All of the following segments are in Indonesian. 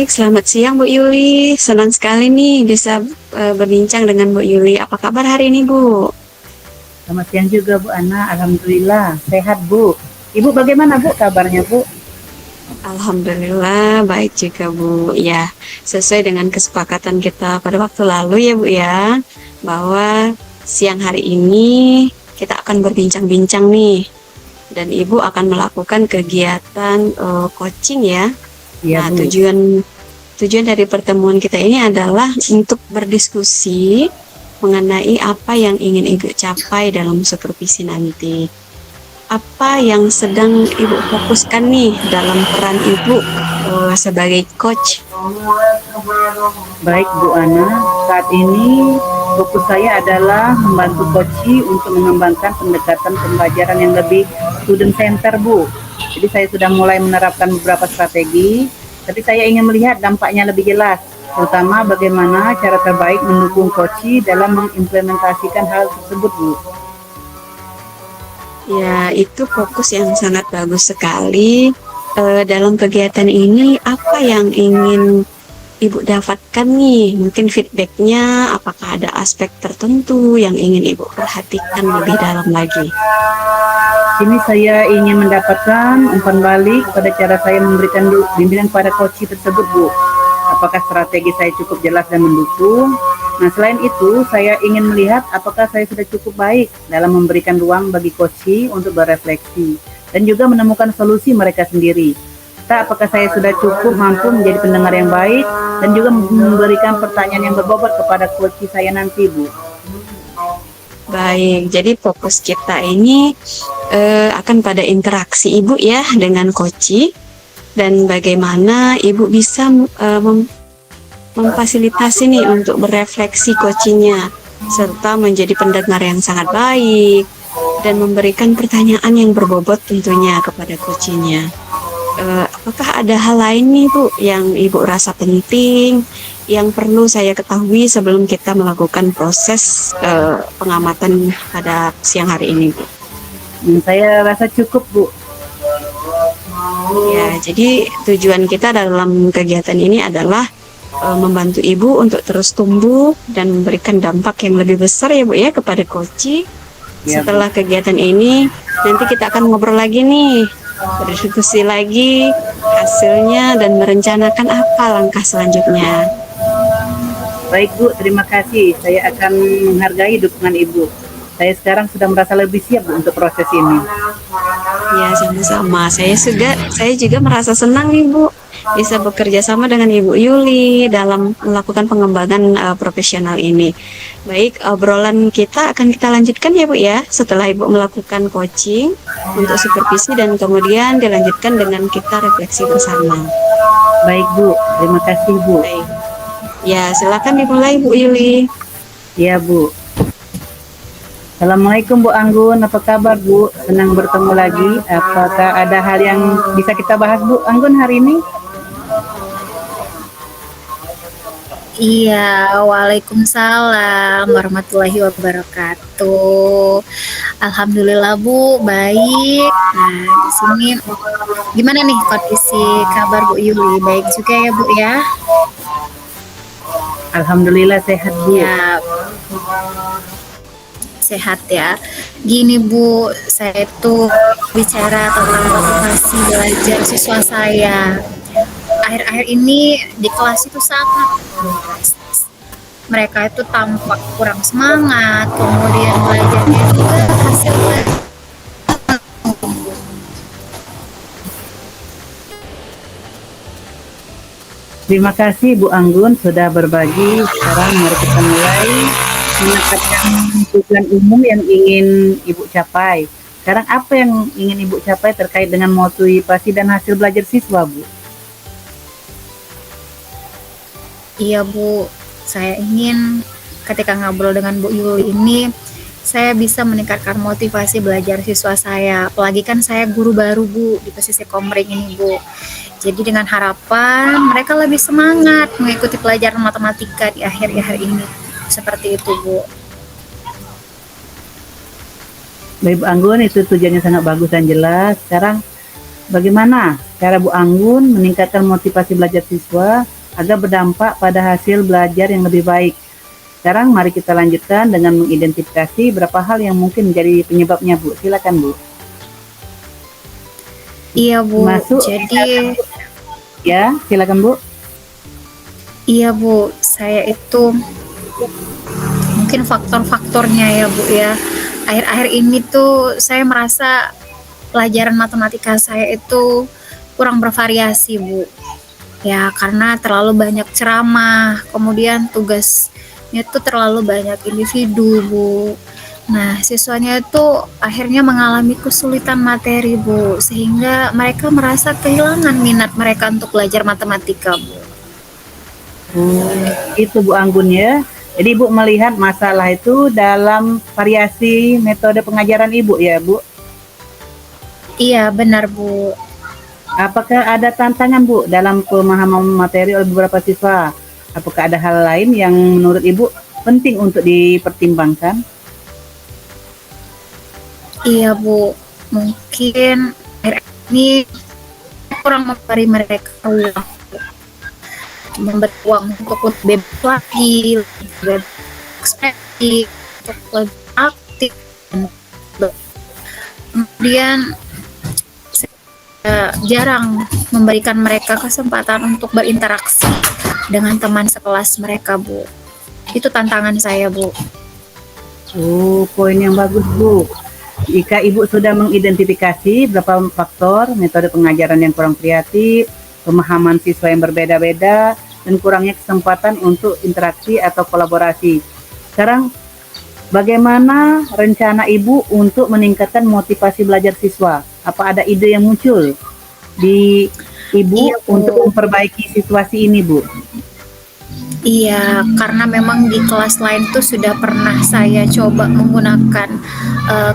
Selamat siang Bu Yuli, senang sekali nih bisa berbincang dengan Bu Yuli. Apa kabar hari ini Bu? Selamat siang juga Bu Ana, Alhamdulillah sehat Bu. Ibu bagaimana Bu kabarnya Bu? Alhamdulillah baik juga Bu. Ya, sesuai dengan kesepakatan kita pada waktu lalu ya Bu ya, bahwa siang hari ini kita akan berbincang-bincang nih. Dan Ibu akan melakukan kegiatan coaching ya. Iya Nah, Bu. Tujuan dari pertemuan kita ini adalah untuk berdiskusi mengenai apa yang ingin Ibu capai dalam supervisi nanti. Apa yang sedang Ibu fokuskan nih dalam peran Ibu sebagai coach? Baik Bu Ana, saat ini fokus saya adalah membantu coachi untuk mengembangkan pendekatan pembelajaran yang lebih student center Bu. Jadi saya sudah mulai menerapkan beberapa strategi, tapi saya ingin melihat dampaknya lebih jelas, terutama bagaimana cara terbaik mendukung coachi dalam mengimplementasikan hal tersebut Bu. Ya, itu fokus yang sangat bagus sekali. Dalam kegiatan ini, apa yang ingin Ibu dapatkan nih? Mungkin feedbacknya, apakah ada aspek tertentu yang ingin Ibu perhatikan lebih dalam lagi? Sini saya ingin mendapatkan umpan balik pada cara saya memberikan bimbingan pada coachi tersebut Bu. Apakah strategi saya cukup jelas dan mendukung? Nah, selain itu, saya ingin melihat apakah saya sudah cukup baik dalam memberikan ruang bagi coachi untuk berefleksi dan juga menemukan solusi mereka sendiri. Serta apakah saya sudah cukup mampu menjadi pendengar yang baik dan juga memberikan pertanyaan yang berbobot kepada coachi saya nanti Bu. Baik, jadi fokus kita ini akan pada interaksi Ibu ya dengan coachi dan bagaimana Ibu bisa memfasilitasi nih untuk berefleksi coachinya serta menjadi pendengar yang sangat baik dan memberikan pertanyaan yang berbobot tentunya kepada coachinya. Apakah ada hal lain nih Bu yang Ibu rasa penting yang perlu saya ketahui sebelum kita melakukan proses pengamatan pada siang hari ini Bu? Saya rasa cukup Bu. Ya, jadi tujuan kita dalam kegiatan ini adalah membantu Ibu untuk terus tumbuh dan memberikan dampak yang lebih besar ya Bu ya kepada coachi. Ya, Setelah kegiatan ini nanti kita akan ngobrol lagi nih, berdiskusi lagi hasilnya dan merencanakan apa langkah selanjutnya. Baik Bu, terima kasih. Saya akan menghargai dukungan Ibu. Saya sekarang sudah merasa lebih siap Bu untuk proses ini. Ya, sama-sama. Saya juga merasa senang nih Bu bisa bekerja sama dengan Ibu Yuli dalam melakukan pengembangan profesional ini. Baik, obrolan kita akan kita lanjutkan ya Bu ya setelah Ibu melakukan coaching untuk supervisi dan kemudian dilanjutkan dengan kita refleksi bersama. Baik Bu, terima kasih Bu. Baik. Ya, silakan dimulai Bu Yuli. Ya Bu. Assalamualaikum Bu Anggun, apa kabar Bu? Senang bertemu lagi. Apakah ada hal yang bisa kita bahas Bu Anggun hari ini? Iya, waalaikumsalam warahmatullahi wabarakatuh. Alhamdulillah Bu, baik. Nah, di sini gimana nih kondisi kabar Bu Yuli? Baik juga ya Bu ya? Alhamdulillah sehat Bu. Ya, sehat ya. Gini Bu, saya tuh bicara tentang motivasi belajar siswa saya. Akhir-akhir ini di kelas itu sangat drastis. Mereka itu tampak kurang semangat, kemudian belajarnya juga hasilnya Terima kasih Bu Anggun sudah berbagi. Sekarang mari kita mulai menetapkan tujuan umum yang ingin Ibu capai. Sekarang apa yang ingin Ibu capai terkait dengan motivasi dan hasil belajar siswa, Bu? Iya Bu, saya ingin ketika ngobrol dengan Bu Yuli ini, saya bisa meningkatkan motivasi belajar siswa saya. Apalagi kan saya guru baru Bu di posisi Komering ini Bu. Jadi dengan harapan mereka lebih semangat mengikuti pelajaran matematika di akhir-akhir ini. Seperti itu Bu. Baik Bu Anggun, itu tujuannya sangat bagus dan jelas. Sekarang bagaimana cara Bu Anggun meningkatkan motivasi belajar siswa agar berdampak pada hasil belajar yang lebih baik? Sekarang mari kita lanjutkan dengan mengidentifikasi berapa hal yang mungkin menjadi penyebabnya, Bu. Silakan, Bu. Iya Bu, Masuk. jadi Ya, silakan, Bu. iya Bu, saya itu mungkin faktor-faktornya ya Bu ya. Akhir-akhir ini tuh saya merasa pelajaran matematika saya itu kurang bervariasi Bu. Ya karena terlalu banyak ceramah, kemudian tugasnya tuh terlalu banyak individu Bu. Nah siswanya itu akhirnya mengalami kesulitan materi Bu, sehingga mereka merasa kehilangan minat mereka untuk belajar matematika Bu. Itu Bu Anggun ya. Jadi Ibu melihat masalah itu dalam variasi metode pengajaran Ibu ya, Bu. Iya benar Bu. Apakah ada tantangan, Bu, dalam pemahaman materi oleh beberapa siswa? Apakah ada hal lain yang menurut Ibu penting untuk dipertimbangkan? Iya Bu, mungkin akhir ini kurang memberi mereka ruang, memberi ruang untuk lebih bebas lagi, lebih ekspresi, untuk lebih aktif. Kemudian saya jarang memberikan mereka kesempatan untuk berinteraksi dengan teman sekelas mereka Bu. Itu tantangan saya Bu. Oh, poin yang bagus, Bu. Jika Ibu sudah mengidentifikasi berapa faktor metode pengajaran yang kurang kreatif, pemahaman siswa yang berbeda-beda, dan kurangnya kesempatan untuk interaksi atau kolaborasi. Sekarang, bagaimana rencana Ibu untuk meningkatkan motivasi belajar siswa? Apa ada ide yang muncul di Ibu Iya, Bu. untuk memperbaiki situasi ini, Bu? Iya, karena memang di kelas lain tuh sudah pernah saya coba menggunakan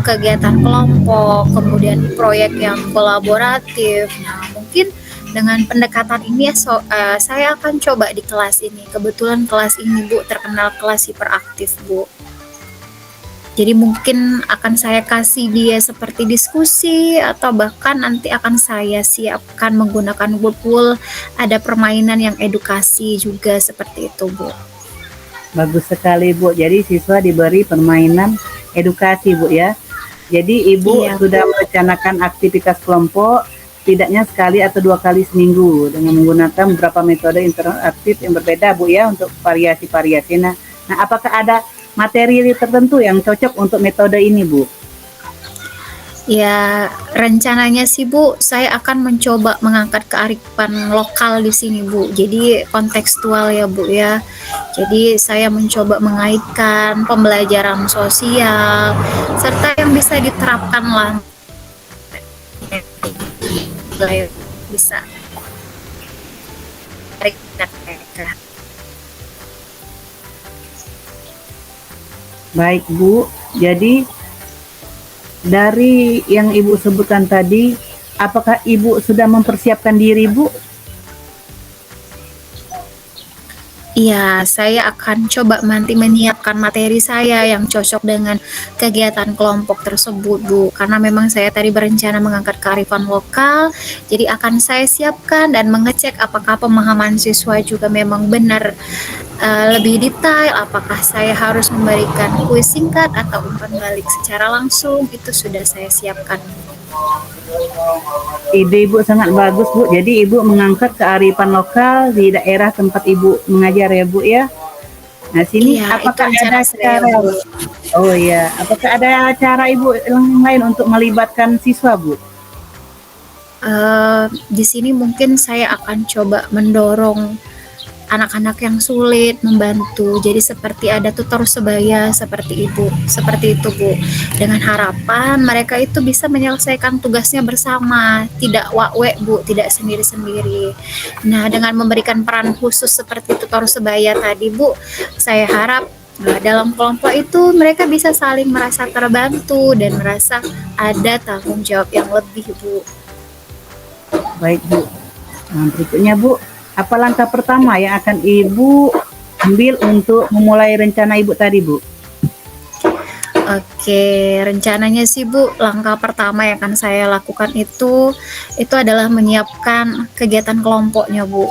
kegiatan kelompok, kemudian proyek yang kolaboratif. Nah, mungkin dengan pendekatan ini ya, saya akan coba di kelas ini. Kebetulan kelas ini Bu terkenal kelas hiperaktif Bu. Jadi mungkin akan saya kasih dia seperti diskusi atau bahkan nanti akan saya siapkan menggunakan Wordpool, ada permainan yang edukasi juga seperti itu Bu. Bagus sekali, Bu. Jadi siswa diberi permainan edukasi, Bu ya. Jadi Ibu Iya, sudah merencanakan aktivitas kelompok setidaknya sekali atau 2 kali seminggu dengan menggunakan beberapa metode interaktif yang berbeda, Bu ya, untuk variasi-variasi. Nah, apakah ada materi tertentu yang cocok untuk metode ini, Bu? Ya, rencananya sih Bu, saya akan mencoba mengangkat kearifan lokal di sini Bu. Jadi kontekstual ya Bu ya. Jadi saya mencoba mengaitkan pembelajaran sosial serta yang bisa diterapkan lah bisa mereka. Baik, Bu. Jadi dari yang Ibu sebutkan tadi, apakah Ibu sudah mempersiapkan diri, Bu? Iya, saya akan coba nanti menyiapkan materi saya yang cocok dengan kegiatan kelompok tersebut, Bu. Karena memang saya tadi berencana mengangkat kearifan lokal, jadi akan saya siapkan dan mengecek apakah pemahaman siswa juga memang benar lebih detail, apakah saya harus memberikan kuis singkat atau umpan balik secara langsung, itu sudah saya siapkan. Ide Ibu sangat bagus, Bu. Jadi Ibu mengangkat kearifan lokal di daerah tempat Ibu mengajar ya, Bu ya. Nah, sini Iya, apakah itu rencana ada saya, cara, Bu. Oh iya, apakah ada cara Ibu yang lain untuk melibatkan siswa, Bu? Di sini mungkin saya akan coba mendorong anak-anak yang sulit membantu. Jadi seperti ada tutor sebaya seperti ibu, seperti itu Bu. Dengan harapan mereka itu bisa menyelesaikan tugasnya bersama, tidak wakwe Bu, tidak sendiri-sendiri. Nah, dengan memberikan peran khusus seperti tutor sebaya tadi Bu, saya harap dalam kelompok itu mereka bisa saling merasa terbantu dan merasa ada tanggung jawab yang lebih Bu. Baik Bu. Nah, berikutnya Bu, apa langkah pertama yang akan Ibu ambil untuk memulai rencana Ibu tadi Bu? Oke, rencananya sih Bu, langkah pertama yang akan saya lakukan itu adalah menyiapkan kegiatan kelompoknya Bu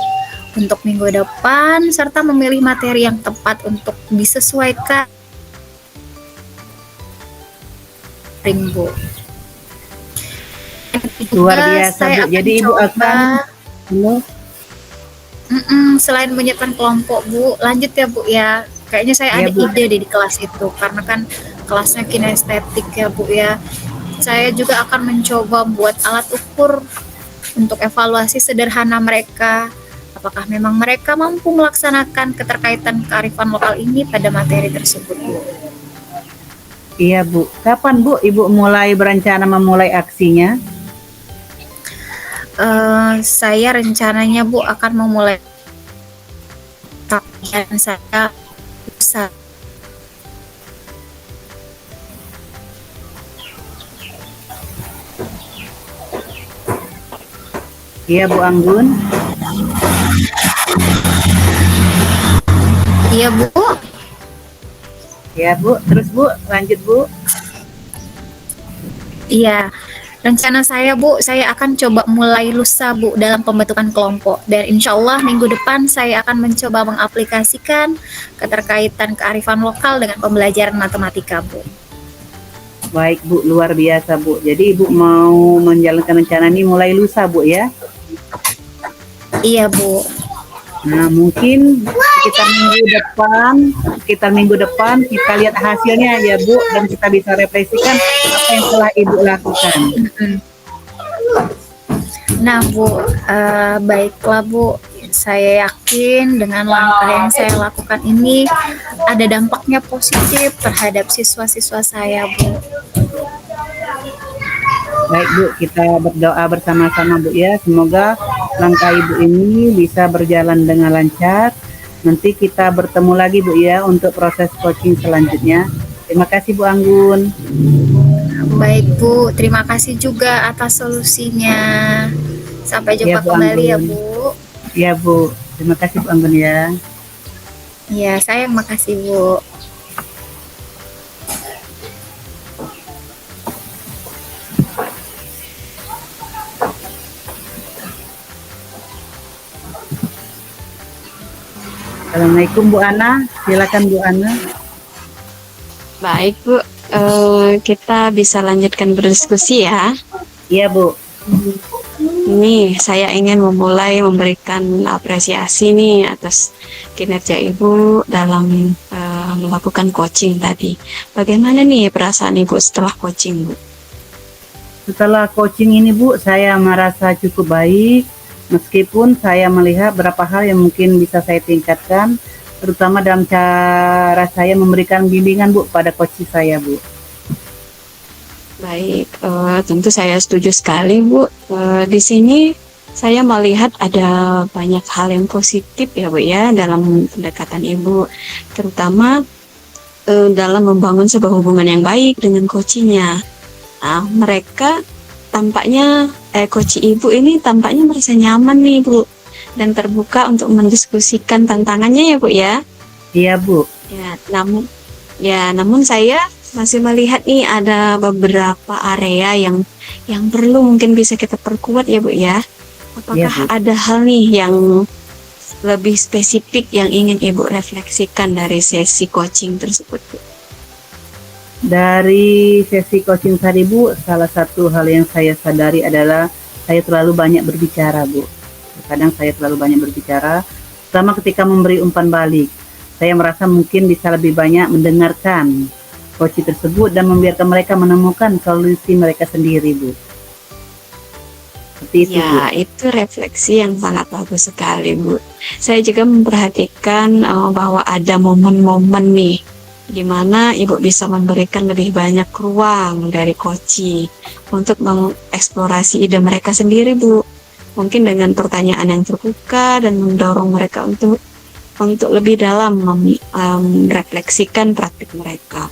untuk minggu depan serta memilih materi yang tepat untuk disesuaikan Bu. Luar biasa Bu. Jadi Ibu akan selain menyiapkan kelompok Bu, lanjut ya Bu ya. Kayaknya saya Ya, ada Bu. ide di kelas itu karena kan kelasnya kinestetik ya Bu ya. Saya juga akan mencoba buat alat ukur untuk evaluasi sederhana mereka. Apakah memang mereka mampu melaksanakan keterkaitan kearifan lokal ini pada materi tersebut Bu? Iya Bu. Kapan Bu Ibu mulai berencana memulai aksinya? Saya rencananya Bu akan memulai tagihan saya lusa. Iya Bu Anggun. Iya Bu. Ya Bu. Terus Bu, lanjut Bu. Iya, rencana saya Bu, saya akan coba mulai lusa Bu dalam pembentukan kelompok. Dan insya Allah minggu depan saya akan mencoba mengaplikasikan keterkaitan kearifan lokal dengan pembelajaran matematika Bu. Baik Bu, luar biasa Bu. Jadi Ibu mau menjalankan rencana ini mulai lusa Bu ya? Iya Bu. Nah mungkin sekitar minggu depan kita lihat hasilnya ya Bu, dan kita bisa refleksikan apa yang telah Ibu lakukan. Nah Bu, baiklah Bu, saya yakin dengan langkah yang saya lakukan ini ada dampaknya positif terhadap siswa-siswa saya Bu. Baik Bu, kita berdoa bersama-sama Bu ya. Semoga langkah Ibu ini bisa berjalan dengan lancar. Nanti kita bertemu lagi Bu ya untuk proses coaching selanjutnya. Terima kasih Bu Anggun. Baik Bu, terima kasih juga atas solusinya. Sampai jumpa Ya, Bu kembali ya Anggun. Bu. Ya Bu, terima kasih Bu Anggun ya. Ya, saya yang makasih Bu. Assalamualaikum Bu Ana, silakan Bu Ana. Baik Bu, kita bisa lanjutkan berdiskusi ya. Iya Bu. Ini saya ingin memulai memberikan apresiasi nih atas kinerja Ibu dalam melakukan coaching tadi. Bagaimana nih perasaan Ibu setelah coaching Bu? Setelah coaching ini Bu, saya merasa cukup baik, meskipun saya melihat beberapa hal yang mungkin bisa saya tingkatkan, terutama dalam cara saya memberikan bimbingan Bu pada coach saya Bu. Baik, tentu saya setuju sekali Bu. Di sini saya melihat ada banyak hal yang positif ya Bu ya dalam pendekatan Ibu, terutama dalam membangun sebuah hubungan yang baik dengan coachnya. Nah, mereka tampaknya coach Ibu ini tampaknya merasa nyaman nih Bu dan terbuka untuk mendiskusikan tantangannya ya Bu ya. Iya Bu. Namun saya masih melihat nih ada beberapa area yang perlu mungkin bisa kita perkuat ya Bu ya. Apakah Iya, Bu. ada hal nih yang lebih spesifik yang ingin Ibu refleksikan dari sesi coaching tersebut Bu? Dari sesi coaching tadi Bu, salah satu hal yang saya sadari adalah saya terlalu banyak berbicara Bu. Kadang saya terlalu banyak berbicara, terutama ketika memberi umpan balik. Saya merasa mungkin bisa lebih banyak mendengarkan coach tersebut dan membiarkan mereka menemukan solusi mereka sendiri Bu. Seperti itu, Bu. Ya, itu refleksi yang sangat bagus sekali, Bu. Saya juga memperhatikan bahwa ada momen-momen nih, di mana Ibu bisa memberikan lebih banyak ruang dari koci untuk mengeksplorasi ide mereka sendiri, Bu. Mungkin dengan pertanyaan yang terbuka dan mendorong mereka untuk lebih dalam merefleksikan praktik mereka.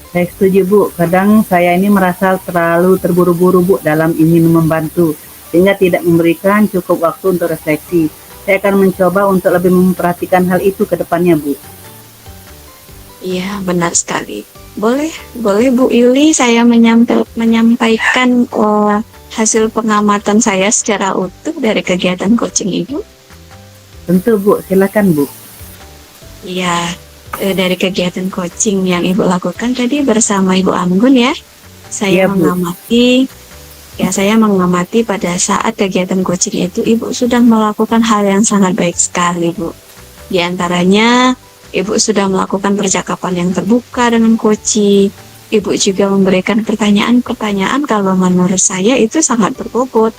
Saya setuju, Bu. Kadang saya ini merasa terlalu terburu-buru, Bu, dalam ingin membantu, sehingga tidak memberikan cukup waktu untuk refleksi. Saya akan mencoba untuk lebih memperhatikan hal itu ke depannya, Bu. Iya, benar sekali. Boleh Bu Yuli, saya menyampaikan hasil pengamatan saya secara utuh dari kegiatan coaching Ibu. Tentu, Bu. Silakan, Bu. Iya, dari kegiatan coaching yang Ibu lakukan tadi bersama Ibu Anggun ya. Saya Iya, Bu. saya mengamati pada saat kegiatan coaching itu Ibu sudah melakukan hal yang sangat baik sekali, Bu. Di antaranya, Ibu sudah melakukan percakapan yang terbuka dengan coach. Ibu juga memberikan pertanyaan-pertanyaan kalau menurut saya itu sangat berbobot,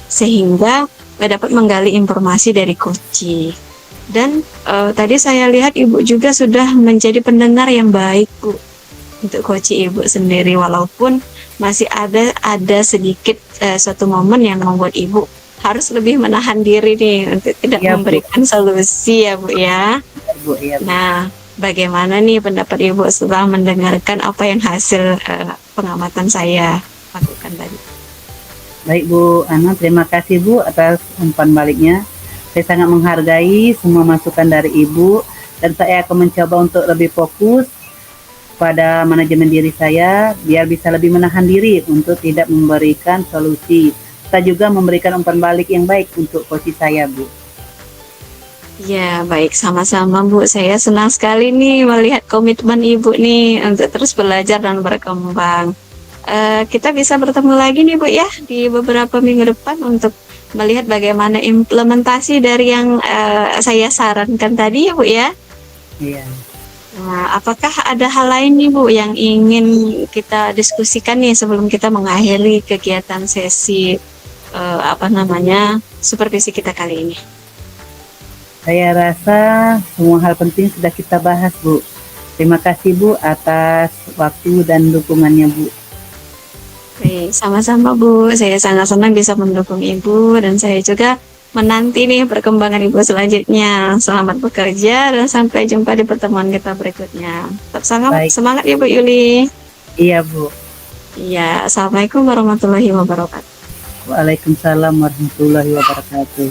sehingga dapat menggali informasi dari coach. Dan tadi saya lihat Ibu juga sudah menjadi pendengar yang baik, Bu, untuk coach Ibu sendiri, walaupun masih ada sedikit suatu momen yang membuat Ibu harus lebih menahan diri nih untuk tidak Iya, Bu. memberikan solusi ya, Bu ya. Bu, iya, Bu. Nah, bagaimana nih pendapat Ibu setelah mendengarkan apa yang hasil pengamatan saya lakukan tadi? Baik, Bu Ana, terima kasih, Bu, atas umpan baliknya. Saya sangat menghargai semua masukan dari Ibu, dan saya akan mencoba untuk lebih fokus pada manajemen diri saya, biar bisa lebih menahan diri untuk tidak memberikan solusi. Kita juga memberikan umpan balik yang baik untuk coach saya, Bu. Ya, baik, sama-sama Bu. Saya senang sekali nih melihat komitmen Ibu nih untuk terus belajar dan berkembang. Kita bisa bertemu lagi nih Bu ya di beberapa minggu depan untuk melihat bagaimana implementasi dari yang saya sarankan tadi ya Bu ya. Iya. Nah, apakah ada hal lain nih Bu yang ingin kita diskusikan nih sebelum kita mengakhiri kegiatan sesi supervisi kita kali ini? Saya rasa semua hal penting sudah kita bahas, Bu. Terima kasih, Bu, atas waktu dan dukungannya, Bu. Baik, sama-sama Bu. Saya sangat senang bisa mendukung Ibu dan saya juga menanti nih perkembangan Ibu selanjutnya. Selamat bekerja dan sampai jumpa di pertemuan kita berikutnya. Tetap Baik. semangat Ibu Yuli. Iya, Bu. Iya, Assalamualaikum warahmatullahi wabarakatuh. Waalaikumsalam warahmatullahi wabarakatuh.